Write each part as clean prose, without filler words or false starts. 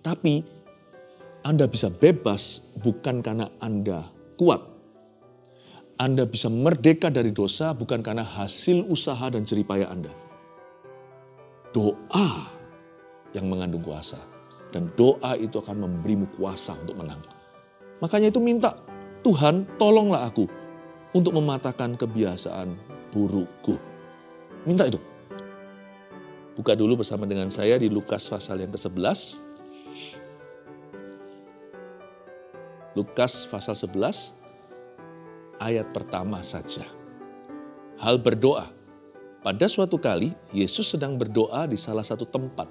Tapi Anda bisa bebas bukan karena Anda kuat. Anda bisa merdeka dari dosa bukan karena hasil usaha dan jeripaya Anda. Doa yang mengandung kuasa. Dan doa itu akan memberimu kuasa untuk menang. Makanya itu minta, Tuhan tolonglah aku untuk mematahkan kebiasaan burukku. Minta itu. Buka dulu bersama dengan saya di Lukas pasal yang ke-11. Lukas pasal 11 ayat pertama saja. Hal berdoa. Pada suatu kali Yesus sedang berdoa di salah satu tempat.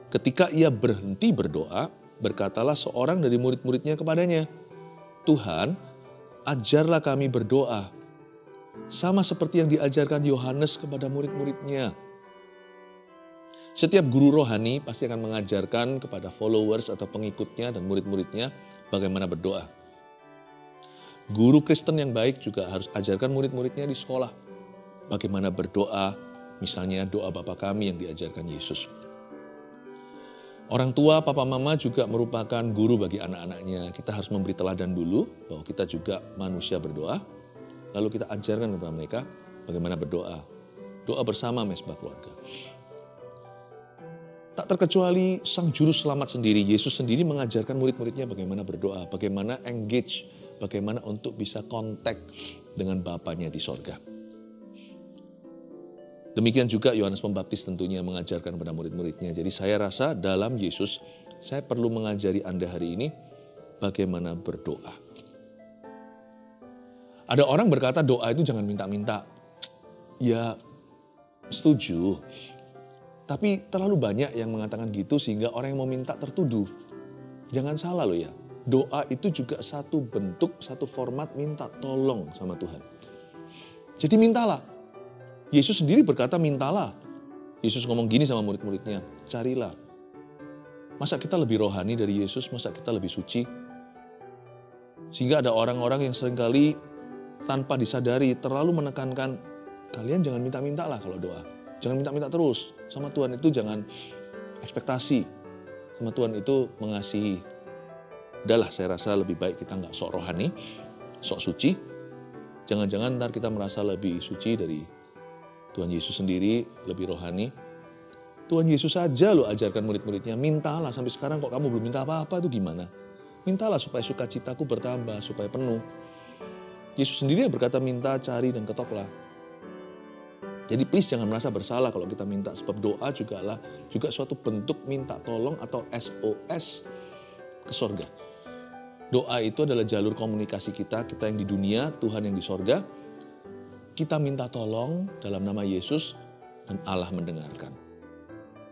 Ketika ia berhenti berdoa, berkatalah seorang dari murid-muridnya kepadanya, Tuhan, ajarlah kami berdoa. Sama seperti yang diajarkan Yohanes kepada murid-muridnya. Setiap guru rohani pasti akan mengajarkan kepada followers atau pengikutnya dan murid-muridnya bagaimana berdoa. Guru Kristen yang baik juga harus ajarkan murid-muridnya di sekolah bagaimana berdoa, misalnya doa Bapa kami yang diajarkan Yesus. Orang tua, papa mama juga merupakan guru bagi anak-anaknya. Kita harus memberi teladan dulu bahwa kita juga manusia berdoa. Lalu kita ajarkan kepada mereka bagaimana berdoa. Doa bersama mesbah keluarga. Tak terkecuali sang juru selamat sendiri, Yesus sendiri mengajarkan murid-muridnya bagaimana berdoa, bagaimana engage, bagaimana untuk bisa kontak dengan Bapanya di sorga. Demikian juga Yohanes Pembaptis tentunya mengajarkan kepada murid-muridnya. Jadi saya rasa dalam Yesus, saya perlu mengajari Anda hari ini bagaimana berdoa. Ada orang berkata doa itu jangan minta-minta. Ya, setuju. Tapi terlalu banyak yang mengatakan gitu sehingga orang yang mau minta tertuduh. Jangan salah loh ya. Doa itu juga satu bentuk, satu format minta tolong sama Tuhan. Jadi mintalah. Yesus sendiri berkata mintalah. Yesus ngomong gini sama murid-muridnya, carilah. Masa kita lebih rohani dari Yesus, masa kita lebih suci? Sehingga ada orang-orang yang seringkali tanpa disadari terlalu menekankan, kalian jangan minta-minta lah kalau doa. Jangan minta-minta terus. Sama Tuhan itu jangan ekspektasi. Sama Tuhan itu mengasihi. Udahlah, saya rasa lebih baik kita nggak sok rohani, sok suci. Jangan-jangan ntar kita merasa lebih suci dari Tuhan Yesus sendiri, lebih rohani. Tuhan Yesus saja loh ajarkan murid-muridnya, mintalah sampai sekarang kok kamu belum minta apa-apa itu gimana? Mintalah supaya sukacitaku bertambah, supaya penuh. Yesus sendiri yang berkata minta, cari, dan ketoklah. Jadi please jangan merasa bersalah kalau kita minta, sebab doa juga suatu bentuk minta tolong atau SOS ke sorga. Doa itu adalah jalur komunikasi kita yang di dunia, Tuhan yang di sorga. Kita minta tolong dalam nama Yesus dan Allah mendengarkan.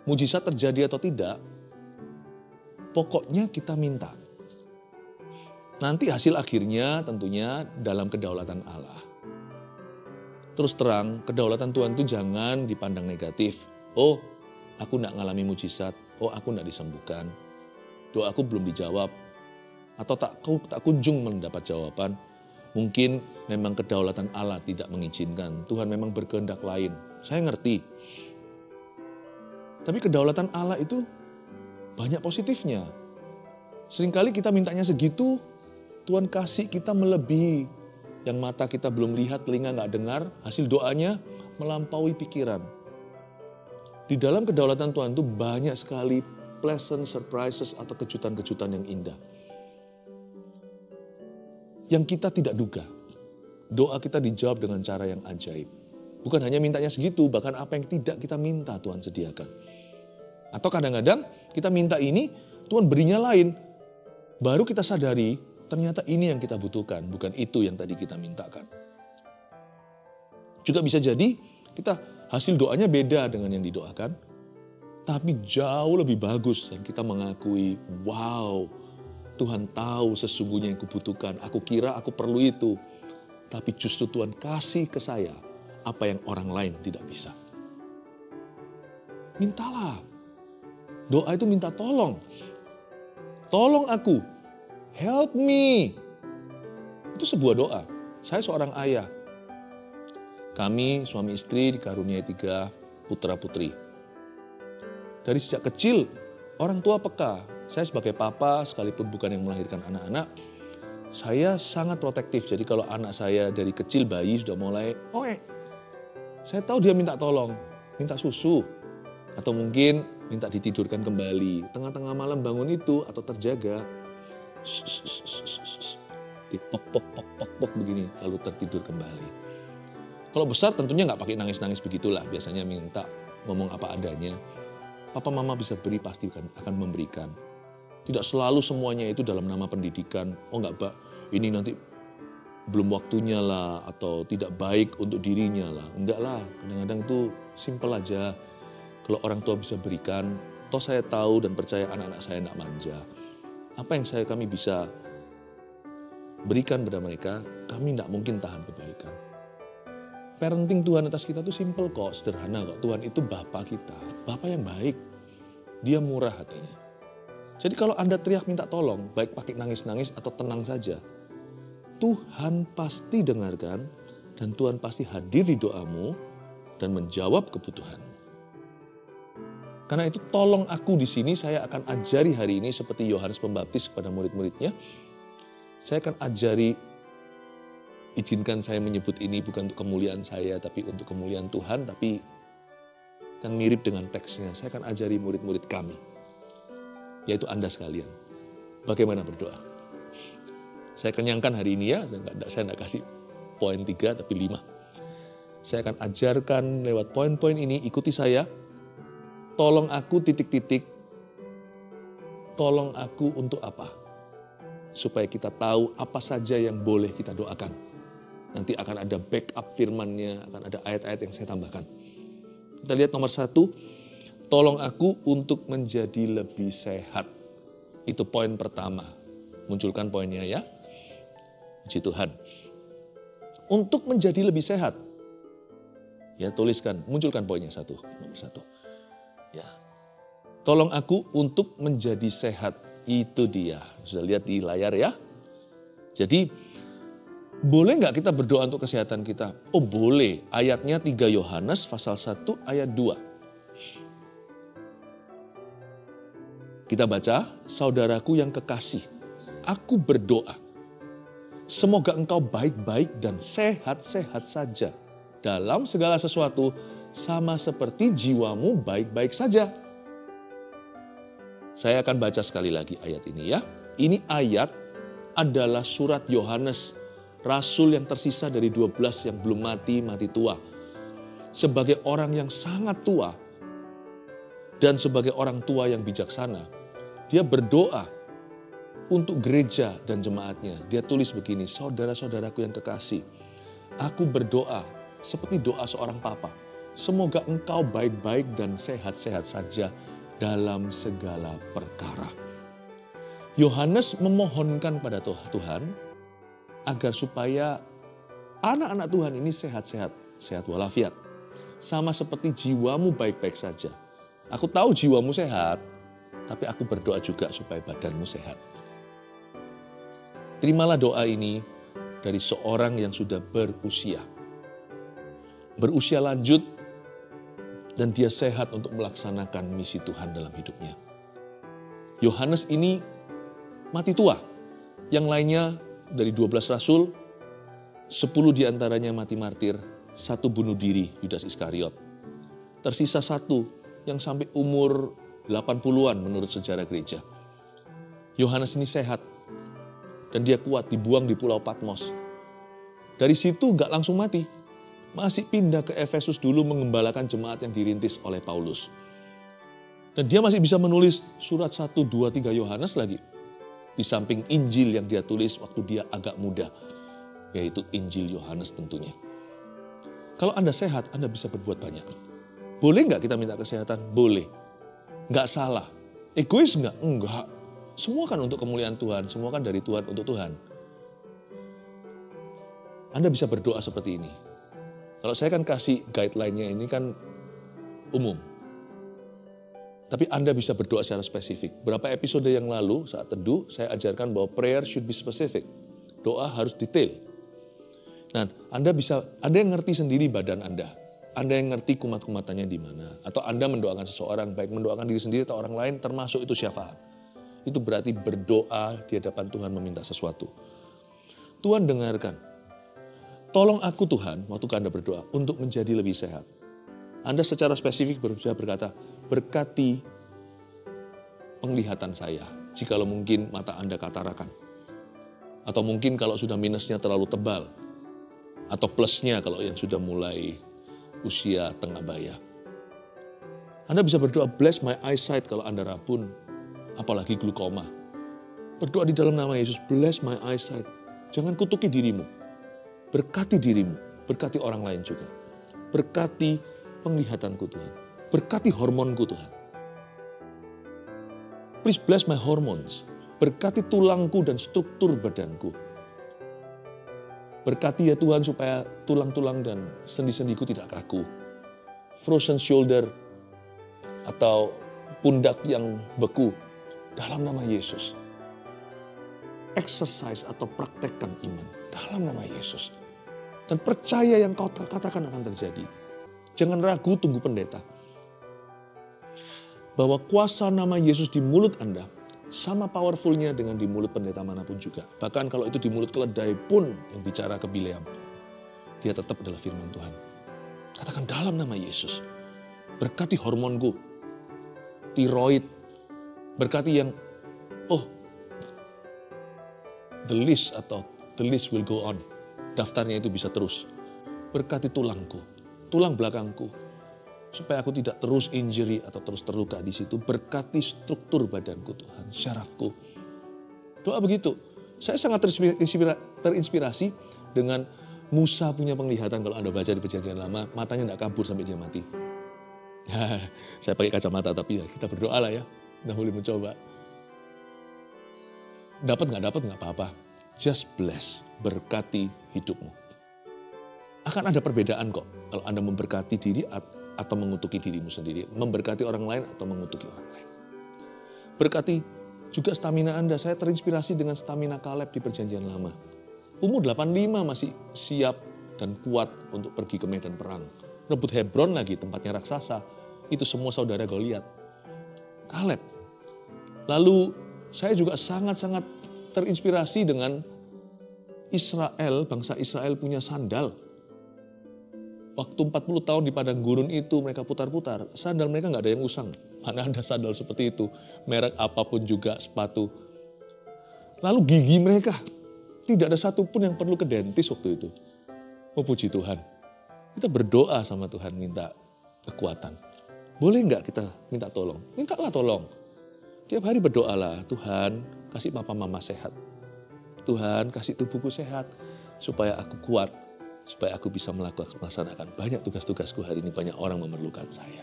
Mujizat terjadi atau tidak, pokoknya kita minta. Nanti hasil akhirnya tentunya dalam kedaulatan Allah. Terus terang, kedaulatan Tuhan itu jangan dipandang negatif. Oh, aku tidak ngalami mujizat. Oh, aku tidak disembuhkan. Doaku belum dijawab. Atau tak kunjung mendapat jawaban. Mungkin memang kedaulatan Allah tidak mengizinkan. Tuhan memang berkehendak lain. Saya ngerti. Tapi kedaulatan Allah itu banyak positifnya. Seringkali kita mintanya segitu, Tuhan kasih kita melebihi. Yang mata kita belum lihat, telinga nggak dengar, hasil doanya melampaui pikiran. Di dalam kedaulatan Tuhan itu banyak sekali pleasant surprises atau kejutan-kejutan yang indah. Yang kita tidak duga. Doa kita dijawab dengan cara yang ajaib. Bukan hanya mintanya segitu, bahkan apa yang tidak kita minta Tuhan sediakan. Atau kadang-kadang kita minta ini, Tuhan berinya lain. Baru kita sadari, ternyata ini yang kita butuhkan, bukan itu yang tadi kita mintakan. Juga bisa jadi kita hasil doanya beda dengan yang didoakan, tapi jauh lebih bagus dan kita mengakui, wow, Tuhan tahu sesungguhnya yang kubutuhkan. Aku kira aku perlu itu. Tapi justru Tuhan kasih ke saya apa yang orang lain tidak bisa. Mintalah. Doa itu minta tolong. Tolong aku. Help me. Itu sebuah doa. Saya seorang ayah. Kami suami istri dikaruniai 3 putra-putri. Dari sejak kecil Orang tua peka. Saya sebagai papa, sekalipun bukan yang melahirkan anak-anak, saya sangat protektif. Jadi kalau anak saya dari kecil bayi sudah mulai, saya tahu dia minta tolong, minta susu. Atau mungkin minta ditidurkan kembali. Tengah-tengah malam bangun itu atau terjaga, dipok begini, lalu tertidur kembali. Kalau besar tentunya nggak pakai nangis-nangis begitulah. Biasanya minta ngomong apa adanya. Papa mama bisa beri, pasti akan memberikan. Tidak selalu semuanya itu dalam nama pendidikan. Oh enggak, Pak, ini nanti belum waktunya lah, atau tidak baik untuk dirinya lah. Enggak lah, kadang-kadang itu simple aja. Kalau orang tua bisa berikan, toh saya tahu dan percaya anak-anak saya enggak manja. Apa yang kami bisa berikan pada mereka, kami enggak mungkin tahan kebaikan. Parenting Tuhan atas kita tuh simple kok, sederhana kok. Tuhan itu Bapa kita, Bapa yang baik. Dia murah hatinya. Jadi kalau Anda teriak minta tolong, baik pakai nangis-nangis atau tenang saja, Tuhan pasti dengarkan dan Tuhan pasti hadir di doamu dan menjawab kebutuhanmu. Karena itu tolong aku di sini, saya akan ajari hari ini seperti Yohanes Pembaptis kepada murid-muridnya. Saya akan ajari, izinkan saya menyebut ini bukan untuk kemuliaan saya, tapi untuk kemuliaan Tuhan, tapi kan mirip dengan teksnya. Saya akan ajari murid-murid kami, yaitu Anda sekalian, bagaimana berdoa. Saya kenyangkan hari ini ya, saya enggak kasih poin 3 tapi 5. Saya akan ajarkan lewat poin-poin ini, ikuti saya. Tolong aku titik-titik, tolong aku untuk apa? Supaya kita tahu apa saja yang boleh kita doakan. Nanti akan ada backup firman-Nya, akan ada ayat-ayat yang saya tambahkan. Kita lihat nomor 1, tolong aku untuk menjadi lebih sehat. Itu poin pertama. Munculkan poinnya ya. Puji Tuhan. Untuk menjadi lebih sehat. Ya, tuliskan, munculkan poinnya nomor 1. Ya. Tolong aku untuk menjadi sehat. Itu dia. Sudah lihat di layar ya. Jadi, boleh nggak kita berdoa untuk kesehatan kita? Oh boleh. Ayatnya 3 Yohanes pasal 1 ayat 2. Kita baca, saudaraku yang kekasih, aku berdoa. Semoga engkau baik-baik dan sehat-sehat saja. Dalam segala sesuatu sama seperti jiwamu baik-baik saja. Saya akan baca sekali lagi ayat ini ya. Ini ayat adalah surat Yohanes, Rasul yang tersisa dari 12 yang belum mati tua. Sebagai orang yang sangat tua dan sebagai orang tua yang bijaksana, dia berdoa untuk gereja dan jemaatnya. Dia tulis begini, saudara-saudaraku yang kekasih, aku berdoa seperti doa seorang papa. Semoga engkau baik-baik dan sehat-sehat saja dalam segala perkara. Yohanes memohonkan pada Tuhan, agar supaya anak-anak Tuhan ini sehat-sehat, sehat walafiat. Sama seperti jiwamu baik-baik saja. Aku tahu jiwamu sehat, tapi aku berdoa juga supaya badanmu sehat. Terimalah doa ini dari seorang yang sudah berusia. Berusia lanjut dan dia sehat untuk melaksanakan misi Tuhan dalam hidupnya. Yohanes ini mati tua. Yang lainnya dari 12 rasul, 10 diantaranya mati martir, 1 bunuh diri, Yudas Iskariot. Tersisa 1 yang sampai umur 80-an menurut sejarah gereja. Yohanes ini sehat dan dia kuat, dibuang di Pulau Patmos. Dari situ gak langsung mati, masih pindah ke Efesus dulu mengembalakan jemaat yang dirintis oleh Paulus. Dan dia masih bisa menulis surat 1, 2, 3 Yohanes lagi. Di samping Injil yang dia tulis waktu dia agak muda, yaitu Injil Yohanes tentunya. Kalau Anda sehat, Anda bisa berbuat banyak. Boleh nggak kita minta kesehatan? Boleh. Nggak salah. Egois nggak? Enggak. Semua kan untuk kemuliaan Tuhan, semua kan dari Tuhan untuk Tuhan. Anda bisa berdoa seperti ini. Kalau saya kan kasih guideline-nya ini kan umum. Tapi Anda bisa berdoa secara spesifik. Berapa episode yang lalu saat teduh, saya ajarkan bahwa prayer should be specific. Doa harus detail. Nah, Anda yang ngerti sendiri badan Anda. Anda yang ngerti kumat-kumatannya di mana. Atau Anda mendoakan seseorang, baik mendoakan diri sendiri atau orang lain, termasuk itu syafaat. Itu berarti berdoa di hadapan Tuhan meminta sesuatu. Tuhan dengarkan. Tolong aku Tuhan, waktu Anda berdoa, untuk menjadi lebih sehat. Anda secara spesifik berkata, berkati penglihatan saya, jikalau mungkin mata Anda katarakan. Atau mungkin kalau sudah minusnya terlalu tebal. Atau plusnya kalau yang sudah mulai usia tengah baya. Anda bisa berdoa, bless my eyesight kalau Anda rabun, apalagi glukoma. Berdoa di dalam nama Yesus, bless my eyesight. Jangan kutuki dirimu. Berkati dirimu, berkati orang lain juga. Berkati penglihatanku Tuhan. Berkati hormonku Tuhan. Please bless my hormones. Berkati tulangku dan struktur badanku. Berkati ya Tuhan supaya tulang-tulang dan sendi-sendiku tidak kaku. Frozen shoulder atau pundak yang beku dalam nama Yesus. Exercise atau praktekkan iman dalam nama Yesus. Dan percaya yang kau katakan akan terjadi. Jangan ragu, tunggu pendeta. Bahwa kuasa nama Yesus di mulut Anda sama powerfulnya dengan di mulut pendeta manapun juga. Bahkan kalau itu di mulut keledai pun yang bicara ke Bileam, dia tetap adalah firman Tuhan. Katakan dalam nama Yesus. Berkati hormonku, tiroid, berkati yang, the list will go on. Daftarnya itu bisa terus. Berkati tulangku, tulang belakangku, supaya aku tidak terus injury atau terus terluka di situ. Berkati struktur badanku Tuhan, syarafku. Doa begitu. Saya sangat terinspirasi dengan Musa punya penglihatan. Kalau Anda baca di Perjanjian Lama, matanya tidak kabur sampai dia mati. Saya pakai kacamata, tapi ya kita berdoa lah ya. Kita boleh mencoba. Dapat nggak apa-apa. Just bless, berkati hidupmu. Akan ada perbedaan kok kalau Anda memberkati diri atau mengutuki dirimu sendiri. Memberkati orang lain atau mengutuki orang lain. Berkati juga stamina Anda. Saya terinspirasi dengan stamina Kaleb di Perjanjian Lama. Umur 85 masih siap dan kuat untuk pergi ke medan perang. Rebut Hebron lagi, tempatnya raksasa. Itu semua saudara Goliat. Kaleb. Lalu saya juga sangat-sangat terinspirasi dengan Israel, bangsa Israel punya sandal. Waktu 40 tahun di padang gurun itu mereka putar-putar, sandal mereka nggak ada yang usang. Mana ada sandal seperti itu, merek apapun juga sepatu. Lalu gigi mereka, tidak ada satupun yang perlu ke dentis waktu itu. Oh puji Tuhan, kita berdoa sama Tuhan minta kekuatan. Boleh nggak kita minta tolong? Mintalah tolong. Tiap hari berdoalah, Tuhan kasih papa mama sehat. Tuhan kasih tubuhku sehat supaya aku kuat. Supaya aku bisa melaksanakan banyak tugas-tugasku hari ini. Banyak orang memerlukan saya.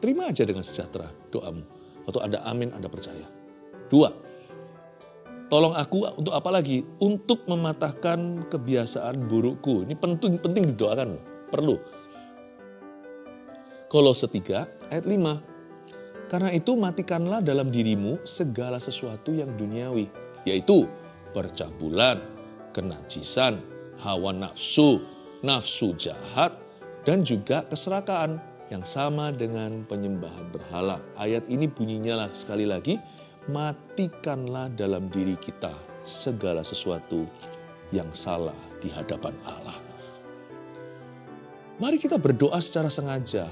Terima aja dengan sejahtera doamu. Waktu ada amin, Anda percaya. 2. Tolong aku untuk apa lagi? Untuk mematahkan kebiasaan burukku. Ini penting didoakan. Perlu. Kolose 3 ayat 5. Karena itu matikanlah dalam dirimu segala sesuatu yang duniawi. Yaitu percabulan, kenajisan, hawa nafsu, nafsu jahat, dan juga keserakaan yang sama dengan penyembahan berhala. Ayat ini bunyinya lah sekali lagi, matikanlah dalam diri kita segala sesuatu yang salah di hadapan Allah. Mari kita berdoa secara sengaja.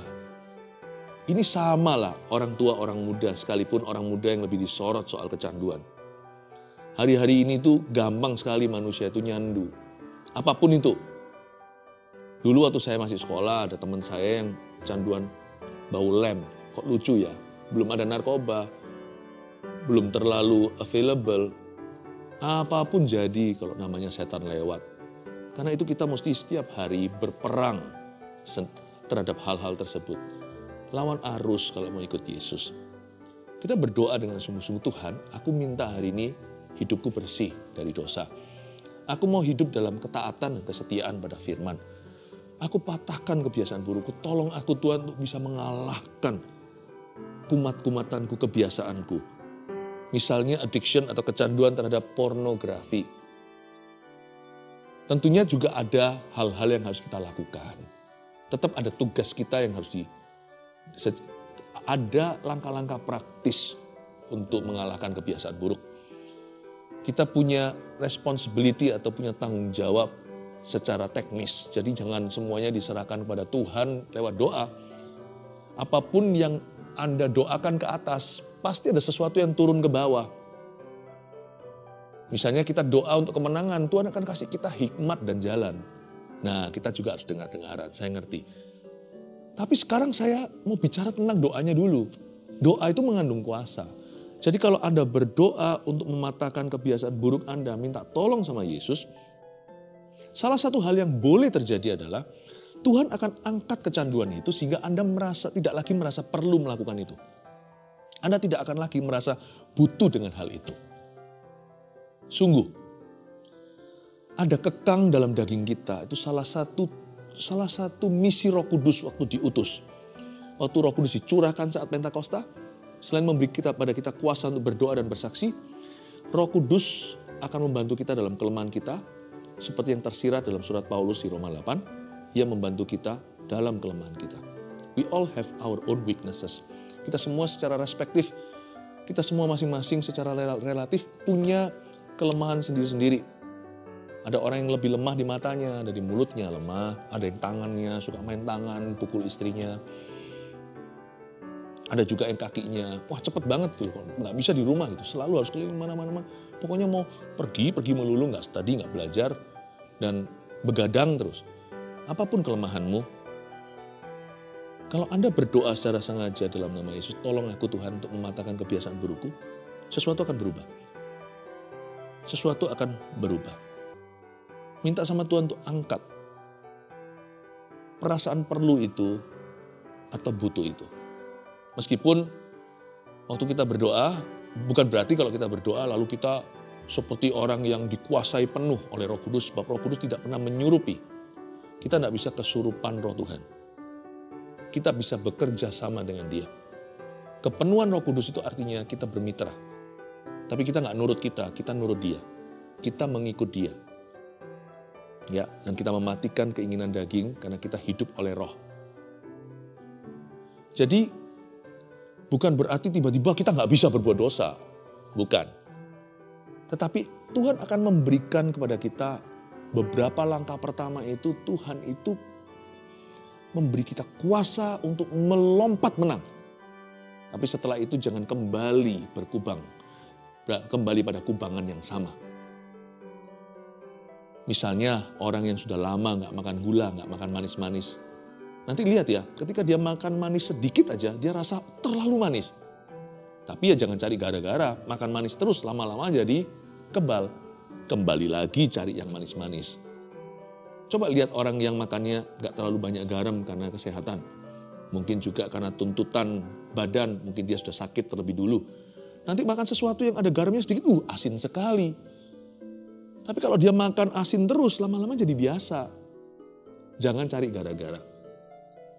Ini samalah orang tua, orang muda, sekalipun orang muda yang lebih disorot soal kecanduan. Hari-hari ini tuh gampang sekali manusia itu nyandu. Apapun itu. Dulu waktu saya masih sekolah, ada teman saya yang canduan bau lem. Kok lucu ya? Belum ada narkoba, belum terlalu available. Apapun jadi kalau namanya setan lewat. Karena itu kita mesti setiap hari berperang terhadap hal-hal tersebut. Lawan arus kalau mau ikut Yesus. Kita berdoa dengan sungguh-sungguh, Tuhan, aku minta hari ini hidupku bersih dari dosa. Aku mau hidup dalam ketaatan dan kesetiaan pada firman. Aku patahkan kebiasaan burukku. Tolong aku Tuhan untuk bisa mengalahkan kumat-kumatanku, kebiasaanku. Misalnya addiction atau kecanduan terhadap pornografi. Tentunya juga ada hal-hal yang harus kita lakukan. Tetap ada tugas kita yang harus ada langkah-langkah praktis untuk mengalahkan kebiasaan buruk. Kita punya responsibility atau punya tanggung jawab secara teknis. Jadi jangan semuanya diserahkan kepada Tuhan lewat doa. Apapun yang Anda doakan ke atas, pasti ada sesuatu yang turun ke bawah. Misalnya kita doa untuk kemenangan, Tuhan akan kasih kita hikmat dan jalan. Nah, kita juga harus dengar-dengaran, saya ngerti. Tapi sekarang saya mau bicara tentang doanya dulu. Doa itu mengandung kuasa. Jadi kalau Anda berdoa untuk mematahkan kebiasaan buruk Anda, minta tolong sama Yesus, salah satu hal yang boleh terjadi adalah Tuhan akan angkat kecanduan itu sehingga Anda tidak lagi merasa perlu melakukan itu. Anda tidak akan lagi merasa butuh dengan hal itu. Sungguh, ada kekang dalam daging kita, itu salah satu misi Roh Kudus waktu diutus. Waktu Roh Kudus dicurahkan saat Pentakosta, selain memberi pada kita kuasa untuk berdoa dan bersaksi, Roh Kudus akan membantu kita dalam kelemahan kita, seperti yang tersirat dalam surat Paulus di Roma 8, ia membantu kita dalam kelemahan kita. We all have our own weaknesses. Kita semua secara respektif, kita semua masing-masing secara relatif punya kelemahan sendiri-sendiri. Ada orang yang lebih lemah di matanya, ada di mulutnya lemah, ada yang tangannya suka main tangan, pukul istrinya. Ada juga yang kakinya, wah cepet banget tuh, nggak bisa di rumah gitu, selalu harus keliling mana-mana. Pokoknya mau pergi melulu, nggak study, nggak belajar, dan begadang terus. Apapun kelemahanmu, kalau Anda berdoa secara sengaja dalam nama Yesus, tolong aku Tuhan untuk mematahkan kebiasaan burukku, sesuatu akan berubah. Sesuatu akan berubah. Minta sama Tuhan untuk angkat perasaan perlu itu atau butuh itu. Meskipun waktu kita berdoa, bukan berarti kalau kita berdoa lalu kita seperti orang yang dikuasai penuh oleh Roh Kudus, sebab Roh Kudus tidak pernah menyurupi. Kita tidak bisa kesurupan Roh Tuhan. Kita bisa bekerja sama dengan Dia. Kepenuhan Roh Kudus itu artinya kita bermitra. Tapi kita nggak nurut kita nurut Dia. Kita mengikut Dia. Ya, dan kita mematikan keinginan daging karena kita hidup oleh Roh. Jadi, bukan berarti tiba-tiba kita nggak bisa berbuat dosa. Bukan. Tetapi Tuhan akan memberikan kepada kita beberapa langkah pertama itu, Tuhan itu memberi kita kuasa untuk melompat menang. Tapi setelah itu jangan kembali berkubang. Kembali pada kubangan yang sama. Misalnya orang yang sudah lama nggak makan gula, nggak makan manis-manis. Nanti lihat ya, ketika dia makan manis sedikit aja, dia rasa terlalu manis. Tapi ya jangan cari gara-gara, makan manis terus lama-lama jadi kebal. Kembali lagi cari yang manis-manis. Coba lihat orang yang makannya nggak terlalu banyak garam karena kesehatan. Mungkin juga karena tuntutan badan, mungkin dia sudah sakit terlebih dulu. Nanti makan sesuatu yang ada garamnya sedikit, asin sekali. Tapi kalau dia makan asin terus, lama-lama jadi biasa. Jangan cari gara-gara.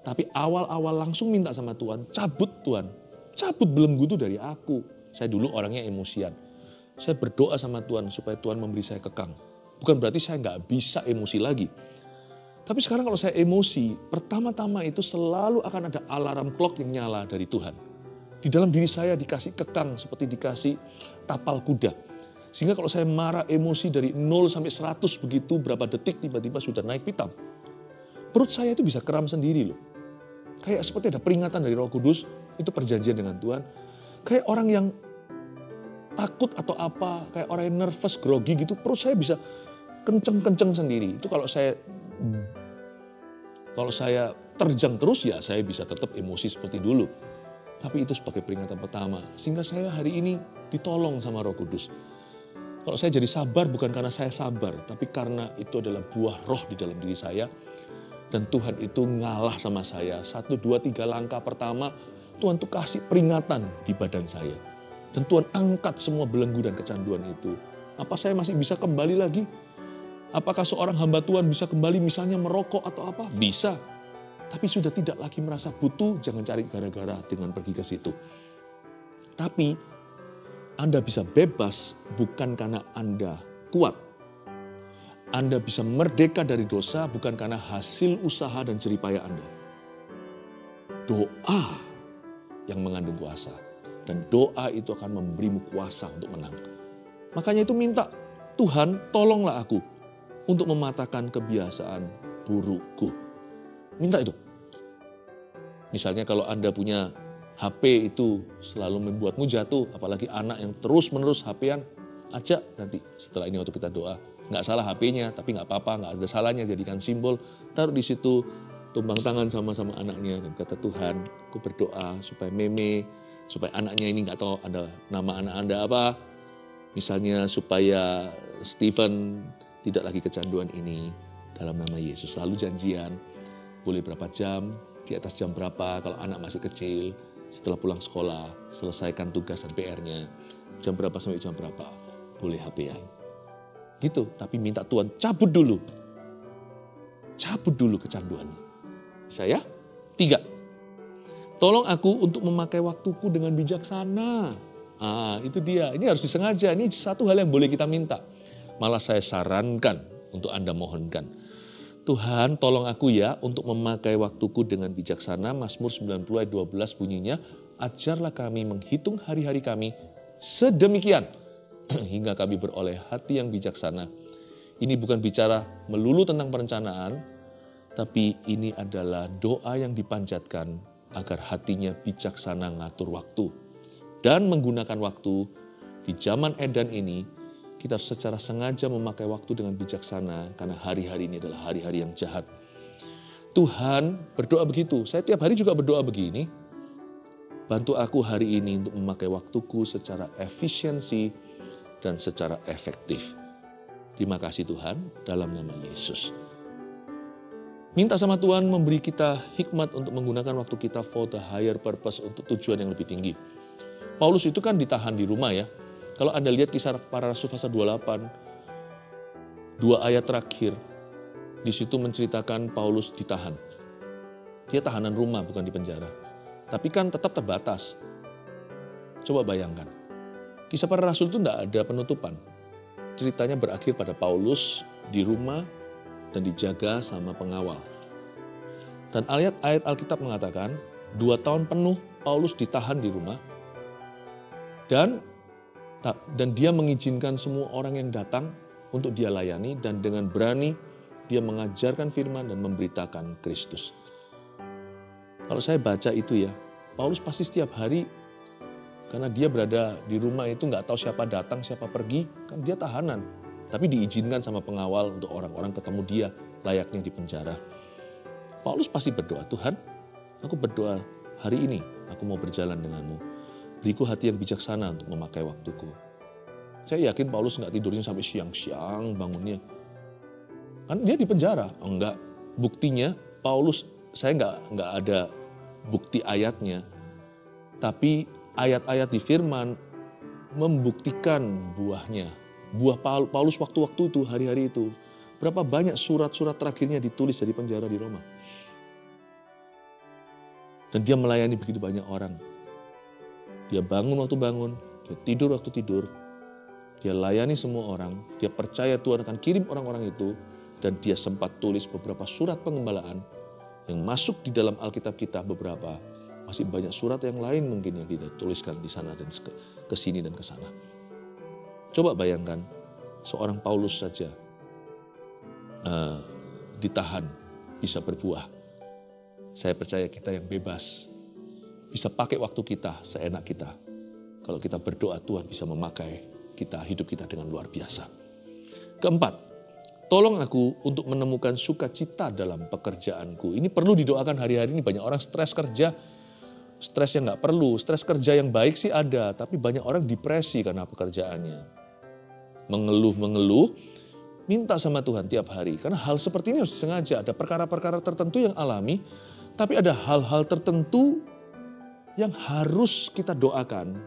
Tapi awal-awal langsung minta sama Tuhan, cabut belenggu itu dari aku. Saya dulu orangnya emosian. Saya berdoa sama Tuhan supaya Tuhan memberi saya kekang. Bukan berarti saya nggak bisa emosi lagi. Tapi sekarang kalau saya emosi, pertama-tama itu selalu akan ada alarm clock yang nyala dari Tuhan. Di dalam diri saya dikasih kekang seperti dikasih tapal kuda. Sehingga kalau saya marah emosi dari 0 sampai 100 begitu berapa detik tiba-tiba sudah naik pitam. Perut saya itu bisa kram sendiri loh. Kayak seperti ada peringatan dari Roh Kudus, itu perjanjian dengan Tuhan. Kayak orang yang takut atau apa, kayak orang yang nervous, grogi gitu, perut saya bisa kenceng-kenceng sendiri. Itu kalau saya terjang terus ya saya bisa tetap emosi seperti dulu. Tapi itu sebagai peringatan pertama. Sehingga saya hari ini ditolong sama Roh Kudus. Kalau saya jadi sabar bukan karena saya sabar, tapi karena itu adalah buah roh di dalam diri saya. Dan Tuhan itu ngalah sama saya. 1, 2, 3 langkah pertama, Tuhan tuh kasih peringatan di badan saya. Dan Tuhan angkat semua belenggu dan kecanduan itu. Apa saya masih bisa kembali lagi? Apakah seorang hamba Tuhan bisa kembali misalnya merokok atau apa? Bisa. Tapi sudah tidak lagi merasa butuh, jangan cari gara-gara dengan pergi ke situ. Tapi Anda bisa bebas bukan karena Anda kuat. Anda bisa merdeka dari dosa bukan karena hasil usaha dan jerih payah Anda. Doa yang mengandung kuasa. Dan doa itu akan memberimu kuasa untuk menang. Makanya itu minta, Tuhan tolonglah aku untuk mematahkan kebiasaan burukku. Minta itu. Misalnya kalau Anda punya HP itu selalu membuatmu jatuh, apalagi anak yang terus-menerus HP-an, ajak nanti setelah ini waktu kita doa. Nggak salah HP-nya, tapi nggak apa-apa, nggak ada salahnya, jadikan simbol, taruh di situ, tumbang tangan sama-sama anaknya, dan kata Tuhan, aku berdoa supaya Meme, supaya anaknya ini nggak tahu ada nama anak Anda apa, misalnya supaya Stephen tidak lagi kecanduan ini, dalam nama Yesus. Lalu janjian, boleh berapa jam, di atas jam berapa, kalau anak masih kecil, setelah pulang sekolah, selesaikan tugas dan PR-nya, jam berapa sampai jam berapa, boleh HP-an. Gitu, tapi minta Tuhan cabut dulu kecanduannya. Bisa ya? 3, tolong aku untuk memakai waktuku dengan bijaksana. Itu dia, ini harus disengaja, ini satu hal yang boleh kita minta. Malah saya sarankan untuk Anda mohonkan. Tuhan tolong aku ya untuk memakai waktuku dengan bijaksana. Mazmur 90 ayat 12 bunyinya, ajarlah kami menghitung hari-hari kami sedemikian hingga kami beroleh hati yang bijaksana. Ini bukan bicara melulu tentang perencanaan, tapi ini adalah doa yang dipanjatkan agar hatinya bijaksana ngatur waktu. Dan menggunakan waktu di zaman edan ini, kita secara sengaja memakai waktu dengan bijaksana karena hari-hari ini adalah hari-hari yang jahat. Tuhan berdoa begitu, saya tiap hari juga berdoa begini. Bantu aku hari ini untuk memakai waktuku secara efisiensi dan secara efektif. Terima kasih Tuhan, dalam nama Yesus. Minta sama Tuhan memberi kita hikmat untuk menggunakan waktu kita for the higher purpose, untuk tujuan yang lebih tinggi. Paulus itu kan ditahan di rumah ya. Kalau Anda lihat Kisah Para Rasul pasal 28, 2 ayat terakhir, di situ menceritakan Paulus ditahan. Dia tahanan rumah, bukan di penjara. Tapi kan tetap terbatas. Coba bayangkan. Kisah Para Rasul itu tidak ada penutupan. Ceritanya berakhir pada Paulus di rumah dan dijaga sama pengawal. Dan ayat-ayat Alkitab mengatakan 2 tahun penuh Paulus ditahan di rumah. Dan dia mengizinkan semua orang yang datang untuk dia layani, dan dengan berani dia mengajarkan firman dan memberitakan Kristus. Kalau saya baca itu ya, Paulus pasti setiap hari, karena dia berada di rumah itu nggak tahu siapa datang, siapa pergi, kan dia tahanan. Tapi diizinkan sama pengawal untuk orang-orang ketemu dia layaknya di penjara. Paulus pasti berdoa, Tuhan, aku berdoa hari ini aku mau berjalan denganmu. Beriku hati yang bijaksana untuk memakai waktuku. Saya yakin Paulus nggak tidurnya sampai siang-siang bangunnya. Kan dia di penjara. Enggak. Buktinya Paulus, saya nggak ada bukti ayatnya. Tapi ayat-ayat di firman membuktikan buahnya. Buah Paulus waktu-waktu itu, hari-hari itu. Berapa banyak surat-surat terakhirnya ditulis dari penjara di Roma. Dan dia melayani begitu banyak orang. Dia bangun waktu bangun, dia tidur waktu tidur. Dia layani semua orang, dia percaya Tuhan akan kirim orang-orang itu. Dan dia sempat tulis beberapa surat pengembalaan yang masuk di dalam Alkitab kita beberapa. Masih banyak surat yang lain mungkin yang kita tuliskan di sana dan ke sini dan ke sana. Coba bayangkan, seorang Paulus saja ditahan, bisa berbuah. Saya percaya kita yang bebas, bisa pakai waktu kita seenak kita. Kalau kita berdoa, Tuhan bisa memakai kita, hidup kita dengan luar biasa. Keempat, tolong aku untuk menemukan sukacita dalam pekerjaanku. Ini perlu didoakan hari-hari ini, banyak orang stres kerja. Stres yang nggak perlu, stres kerja yang baik sih ada, tapi banyak orang depresi karena pekerjaannya. Mengeluh, minta sama Tuhan tiap hari. Karena hal seperti ini harus disengaja, ada perkara-perkara tertentu yang alami, tapi ada hal-hal tertentu yang harus kita doakan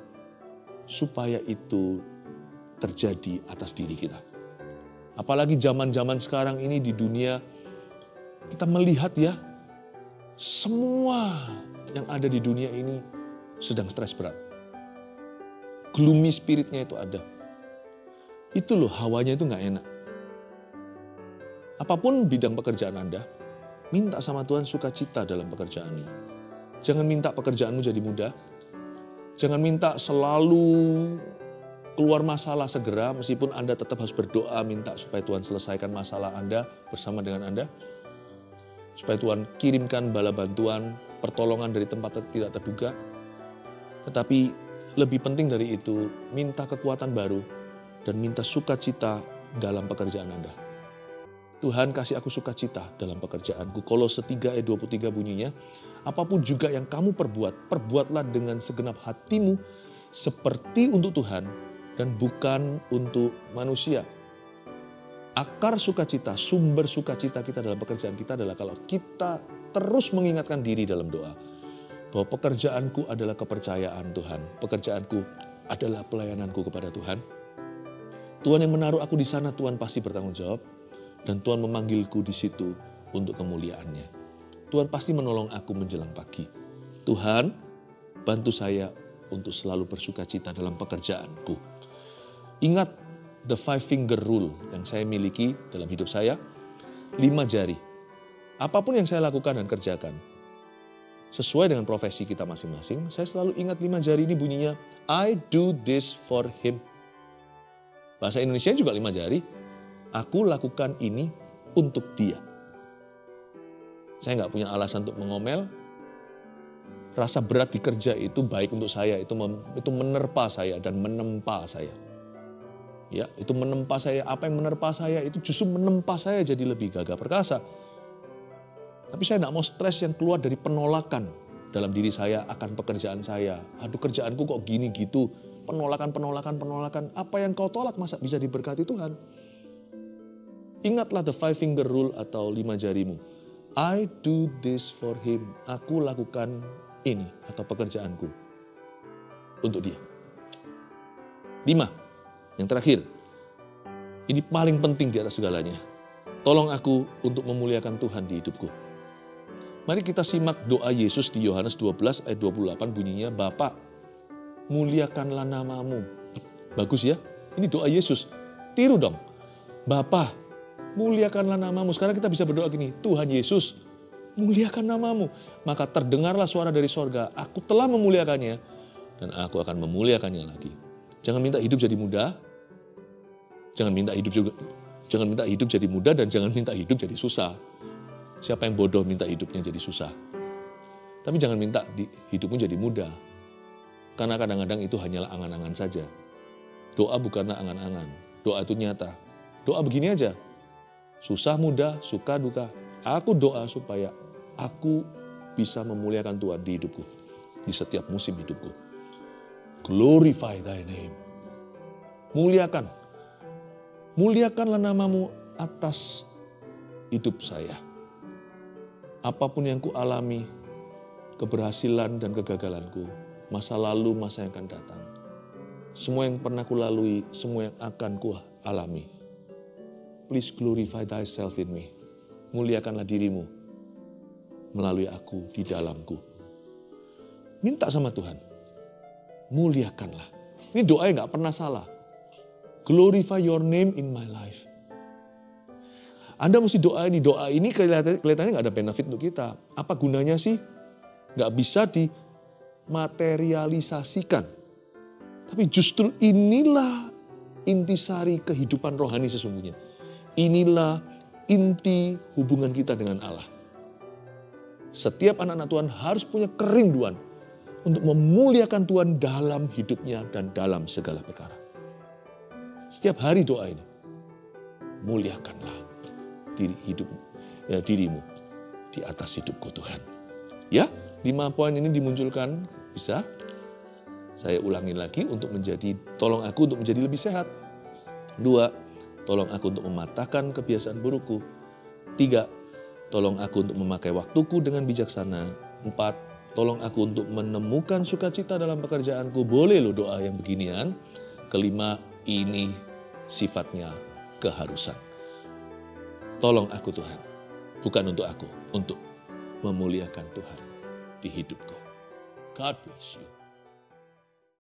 supaya itu terjadi atas diri kita. Apalagi zaman-zaman sekarang ini di dunia, kita melihat ya, semua yang ada di dunia ini sedang stres berat. Gloomy spiritnya itu ada. Itu loh, hawanya itu gak enak. Apapun bidang pekerjaan Anda, minta sama Tuhan sukacita dalam pekerjaannya. Jangan minta pekerjaanmu jadi mudah. Jangan minta selalu keluar masalah segera, meskipun Anda tetap harus berdoa minta supaya Tuhan selesaikan masalah Anda bersama dengan Anda. Supaya Tuhan kirimkan bala bantuan, pertolongan dari tempat tidak terduga. Tetapi lebih penting dari itu, minta kekuatan baru dan minta sukacita dalam pekerjaan Anda. Tuhan, kasih aku sukacita dalam pekerjaanku. Kolose 3 ayat 23 bunyinya, apapun juga yang kamu perbuat, perbuatlah dengan segenap hatimu seperti untuk Tuhan dan bukan untuk manusia. Akar sukacita, sumber sukacita kita dalam pekerjaan kita adalah kalau kita terus mengingatkan diri dalam doa. Bahwa pekerjaanku adalah kepercayaan Tuhan. Pekerjaanku adalah pelayananku kepada Tuhan. Tuhan yang menaruh aku di sana, Tuhan pasti bertanggung jawab. Dan Tuhan memanggilku di situ untuk kemuliaannya. Tuhan pasti menolong aku menjelang pagi. Tuhan, bantu saya untuk selalu bersukacita dalam pekerjaanku. Ingat the 5-finger rule yang saya miliki dalam hidup saya. 5 jari. Apapun yang saya lakukan dan kerjakan, sesuai dengan profesi kita masing-masing, saya selalu ingat 5 jari ini bunyinya, I do this for him. Bahasa Indonesia juga 5 jari. Aku lakukan ini untuk dia. Saya nggak punya alasan untuk mengomel. Rasa berat di kerja itu baik untuk saya, itu menerpa saya dan menempa saya. Ya, itu menempa saya. Apa yang menerpa saya itu justru menempa saya jadi lebih gagah perkasa. Tapi saya nggak mau stres yang keluar dari penolakan dalam diri saya akan pekerjaan saya. Aduh, kerjaanku kok gini gitu. Penolakan. Apa yang kau tolak masa bisa diberkati Tuhan? Ingatlah the 5-finger rule atau 5 jarimu. I do this for him. Aku lakukan ini atau pekerjaanku untuk dia. 5. Yang terakhir. Ini paling penting di atas segalanya. Tolong aku untuk memuliakan Tuhan di hidupku. Mari kita simak doa Yesus di Yohanes 12 ayat 28 bunyinya, Bapa, muliakanlah namamu. Bagus ya, ini doa Yesus. Tiru dong. Bapa, muliakanlah namamu. Sekarang kita bisa berdoa gini, Tuhan Yesus, muliakan namamu. Maka terdengarlah suara dari sorga, aku telah memuliakannya dan aku akan memuliakannya lagi. Jangan minta hidup jadi mudah. Jangan minta hidup jadi mudah dan jangan minta hidup jadi susah. Siapa yang bodoh minta hidupnya jadi susah. Tapi jangan minta hidupmu jadi mudah. Karena kadang-kadang itu hanyalah angan-angan saja. Doa bukanlah angan-angan. Doa itu nyata. Doa begini aja. Susah, mudah, suka, duka. Aku doa supaya aku bisa memuliakan Tuhan di hidupku. Di setiap musim hidupku. Glorify thy name. Muliakan. Muliakanlah namamu atas hidup saya. Apapun yang ku alami, keberhasilan dan kegagalanku, masa lalu, masa yang akan datang. Semua yang pernah ku lalui, semua yang akan ku alami. Please glorify thyself in me. Muliakanlah dirimu melalui aku di dalamku. Minta sama Tuhan. Muliakanlah. Ini doanya gak pernah salah. Glorify your name in my life. Anda mesti doa ini kelihatannya gak ada benefit untuk kita. Apa gunanya sih? Gak bisa dimaterialisasikan. Tapi justru inilah intisari kehidupan rohani sesungguhnya. Inilah inti hubungan kita dengan Allah. Setiap anak-anak Tuhan harus punya kerinduan untuk memuliakan Tuhan dalam hidupnya dan dalam segala perkara. Setiap hari doa ini. Muliakanlah dirimu di atas hidupku Tuhan. Ya, 5 poin ini dimunculkan, bisa saya ulangi lagi untuk tolong aku untuk menjadi lebih sehat. 2, tolong aku untuk mematahkan kebiasaan burukku. 3, tolong aku untuk memakai waktuku dengan bijaksana. 4, tolong aku untuk menemukan sukacita dalam pekerjaanku. Boleh loh doa yang beginian. 5, ini sifatnya keharusan. Tolong aku Tuhan, bukan untuk aku, untuk memuliakan Tuhan di hidupku. God bless you.